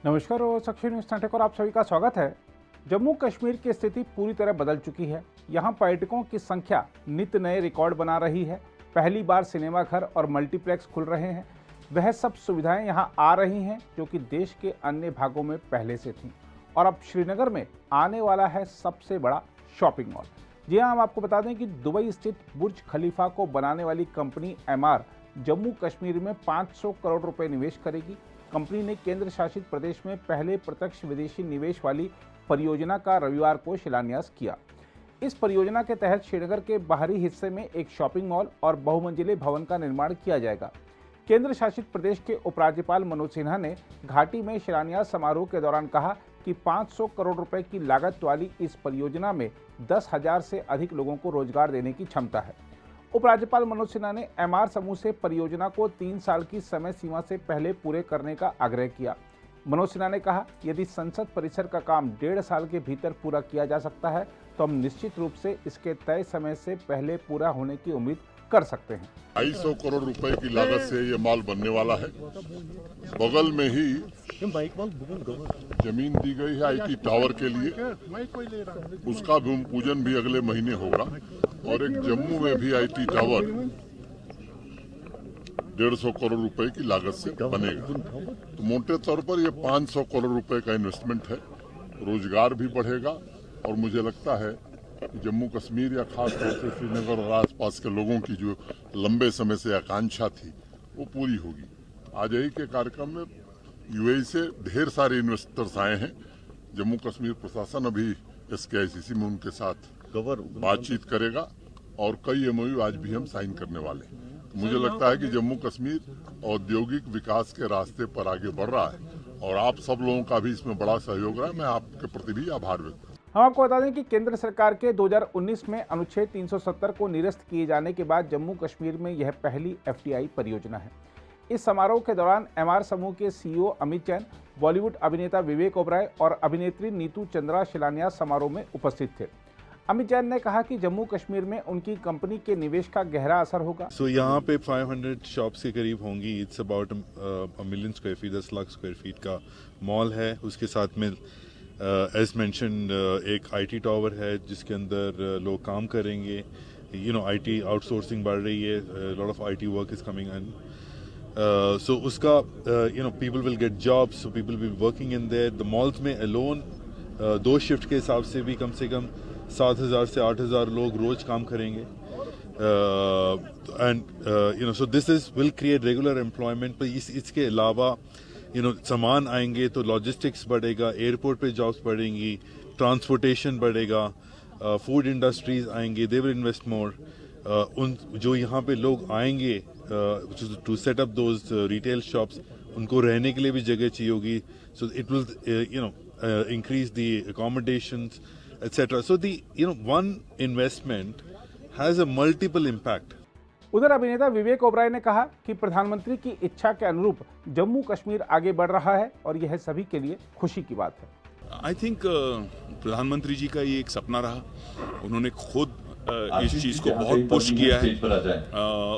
नमस्कार और सक्रिय न्यूज नाटक और आप सभी का स्वागत है। जम्मू कश्मीर की स्थिति पूरी तरह बदल चुकी है। यहाँ पर्यटकों की संख्या नित्य नए रिकॉर्ड बना रही है। पहली बार सिनेमा घर और मल्टीप्लेक्स खुल रहे हैं। वह सब सुविधाएं यहाँ आ रही हैं जो कि देश के अन्य भागों में पहले से थीं। और अब श्रीनगर में आने वाला है सबसे बड़ा शॉपिंग मॉल। जी हाँ, हम आपको बता दें कि दुबई स्थित बुर्ज खलीफा को बनाने वाली कंपनी एमआर जम्मू कश्मीर में 500 करोड़ रुपए निवेश करेगी। कंपनी ने केंद्र शासित प्रदेश में पहले प्रत्यक्ष विदेशी निवेश वाली परियोजना का रविवार को शिलान्यास किया। इस परियोजना के तहत श्रीनगर के बाहरी हिस्से में एक शॉपिंग मॉल और बहुमंजिले भवन का निर्माण किया जाएगा। केंद्र शासित प्रदेश के उपराज्यपाल मनोज सिन्हा ने घाटी में शिलान्यास समारोह के दौरान कहा कि 500 करोड़ रुपए की लागत वाली इस परियोजना में 10,000 से अधिक लोगों को रोजगार देने की क्षमता है। उपराज्यपाल मनोज सिन्हा ने एमआर समूह से परियोजना को 3 साल की समय सीमा से पहले पूरे करने का आग्रह किया। मनोज सिन्हा ने कहा, यदि संसद परिसर का काम 1.5 साल के भीतर पूरा किया जा सकता है तो हम निश्चित रूप से इसके तय समय से पहले पूरा होने की उम्मीद कर सकते हैं। 250 करोड़ रुपए की लागत से ये मॉल बनने वाला है। बगल में ही जमीन दी गई है आईटी टावर के लिए, उसका भूमि पूजन भी अगले महीने होगा। और एक जम्मू में भी आईटी टावर 150 करोड़ रुपए की लागत से बनेगा। तो मोटे तौर पर ये 500 करोड़ रुपए का इन्वेस्टमेंट है। रोजगार भी बढ़ेगा और मुझे लगता है कि जम्मू कश्मीर या खास तौर से श्रीनगर और आसपास के लोगों की जो लंबे समय से आकांक्षा थी वो पूरी होगी। आज यही के कार्यक्रम में यूएई से ढेर सारे इन्वेस्टर्स आए हैं। जम्मू कश्मीर प्रशासन अभी SKICC में उनके साथ बातचीत करेगा और कई एमओयू आज भी हम साइन करने वाले हैं। तो मुझे लगता है कि जम्मू कश्मीर औद्योगिक विकास के रास्ते पर आगे बढ़ रहा है और आप सब लोगों का भी इसमें बड़ा सहयोग रहा है। मैं आपके प्रति भी आभार व्यक्त करता हूं। हम आपको बता दें कि केंद्र सरकार के 2019 में अनुच्छेद 370 को निरस्त किए जाने के बाद जम्मू कश्मीर में यह पहली FDI परियोजना है। इस समारोह के दौरान एमआर समूह के CEO अमित जैन, बॉलीवुड अभिनेता विवेक ओबराय और अभिनेत्री नीतू चंद्रा शिलान्यास समारोह में उपस्थित थे। अमित जैन ने कहा कि जम्मू कश्मीर में उनकी कंपनी के निवेश का गहरा असर होगा। यहाँ पे 500 शॉप्स के करीब होंगी। It's about 1 million square feet, 10 lakh square feet का मॉल है। उसके साथ में एज मेंशन्ड एक IT टावर है जिसके अंदर लोग काम करेंगे। IT आउटसोर्सिंग बढ़ रही है, lot of IT work is coming in. So उसका people will get jobs, so people will working in there. The malls में अलोन 2 शिफ्ट के हिसाब से भी कम 7,000 से 8,000 लोग रोज काम करेंगे। And so this is will create regular employment. पर इसके अलावा सामान आएंगे तो लॉजिस्टिक्स बढ़ेगा, एयरपोर्ट पे जॉब्स बढ़ेंगी, ट्रांसपोर्टेशन बढ़ेगा, फूड इंडस्ट्रीज आएंगे, दे विल इन्वेस्ट मोर। उन जो यहाँ पे लोग आएंगे to set up those retail shops, उनको रहने के लिए भी जगह चाहिए होगी। So it will increase the accommodations, etc. So the one investment has a multiple impact. उधर अभिनेता विवेक ओबराय ने कहा कि प्रधानमंत्री की इच्छा के अनुरूप जम्मू कश्मीर आगे बढ़ रहा है और यह सभी के लिए खुशी की बात है। आई थिंक प्रधानमंत्री जी का ये एक सपना रहा। उन्होंने खुद इस चीज को बहुत पुश किया है।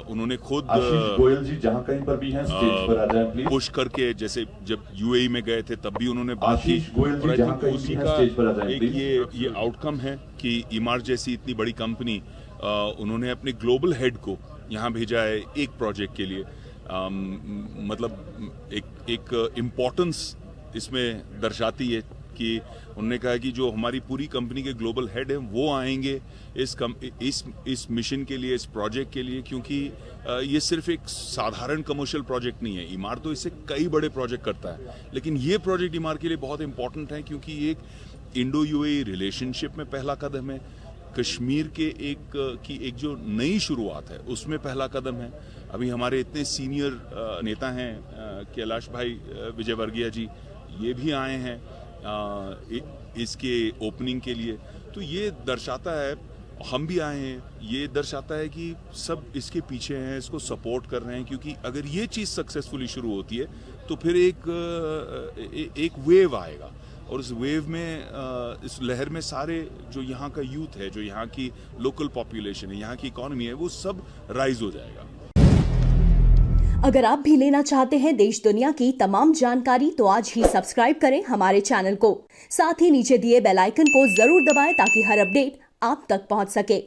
उन्होंने खुद गोयल जी जहां कहीं पर भी हैं स्टेज पर आ जाएं प्लीज। पुश करके, जैसे जब UAE में गए थे तब भी उन्होंने बात की। और आई थिंक उसी का एक ये आउटकम है कि इमार जैसी इतनी बड़ी कंपनी उन्होंने अपने ग्लोबल हेड को यहाँ भेजा है एक प्रोजेक्ट के लिए। मतलब एक इम्पोर्टेंस इसमें दर्शाती है कि उन्होंने कहा कि जो हमारी पूरी कंपनी के ग्लोबल हेड हैं वो आएंगे इस मिशन के लिए, इस प्रोजेक्ट के लिए, क्योंकि ये सिर्फ एक साधारण कमर्शियल प्रोजेक्ट नहीं है। इमार तो इससे कई बड़े प्रोजेक्ट करता है, लेकिन ये प्रोजेक्ट इमार के लिए बहुत इंपॉर्टेंट है क्योंकि ये एक इंडो UAE रिलेशनशिप में पहला कदम है। कश्मीर के एक जो नई शुरुआत है उसमें पहला कदम है। अभी हमारे इतने सीनियर नेता हैं, कैलाश भाई विजयवर्गीय जी, ये भी आए हैं इसके ओपनिंग के लिए। तो ये दर्शाता है, हम भी आए हैं, ये दर्शाता है कि सब इसके पीछे हैं, इसको सपोर्ट कर रहे हैं। क्योंकि अगर ये चीज़ सक्सेसफुली शुरू होती है तो फिर एक वेव आएगा और उस वेव में, इस लहर में सारे जो यहाँ का यूथ है, जो यहाँ की लोकल पॉपुलेशन है, यहाँ की इकोनॉमी है, वो सब राइज हो जाएगा। अगर आप भी लेना चाहते हैं देश दुनिया की तमाम जानकारी तो आज ही सब्सक्राइब करें हमारे चैनल को। साथ ही नीचे दिए बेल आइकन को जरूर दबाएं ताकि हर अपडेट आप तक पहुंच सके।